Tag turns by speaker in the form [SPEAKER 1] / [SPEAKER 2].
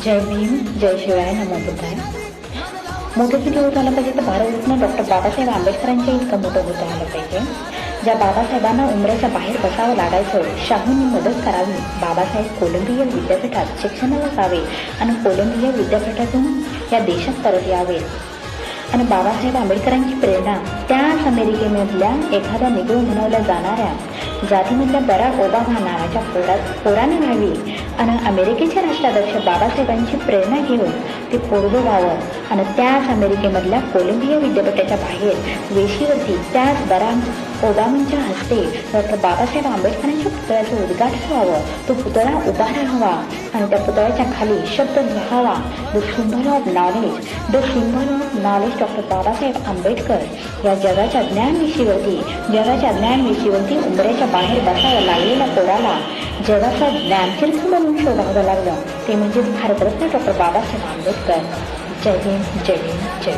[SPEAKER 1] जय भीम, जय शिवराय, नमो बुद्धाय. मोठं किती होत आलं पाहिजे तर भारतरत्न डॉक्टर बाबासाहेब आंबेडकरांच्या इतकं मोठं होत आलं पाहिजे. ज्या बाबासाहेबांना उमऱ्याच्या बाहेर बसावं लागायचं, शाहूंनी मदत करावी, बाबासाहेब कोलंबिया विद्यापीठात शिक्षणाला जावे आणि कोलंबिया विद्यापीठातून या देशात परत यावे. आणि बाबासाहेब आंबेडकरांची प्रेरणा त्याच अमेरिकेमधल्या एखाद्या निगरो म्हणवल्या जाणाऱ्या जातीमधल्या बराक ओबामा नावाच्या पोराने व्हावी. आणि अमेरिकेचे राष्ट्राध्यक्ष बाबासाहेबांची प्रेरणा घेऊन ते पोरगं व्हावं आणि त्याच अमेरिकेमधल्या कोलंबिया विद्यापीठाच्या बाहेर वेशीवरती त्याच बराक ओबामांच्या हस्ते डॉक्टर बाबासाहेब आंबेडकरांच्या पुतळ्याचं उद्घाटन व्हावं. तो पुतळा उभा राहावा आणि त्या पुतळ्याच्या खाली शब्द लिहावा, the symbol of knowledge, the symbol of knowledge doctor Babasaheb Ambedkar. या जगाच्या ज्ञानवेशीवरती उंबऱ्याच्या बाहेर बसावं लागलेल्या पोराला जगाचा ज्ञानतीर्थ म्हणून शोधावं लागलं. ते म्हणजे भारतरत्न डॉक्टर बाबासाहेब आंबेडकर. जय हिंद, जय हिंद, जय.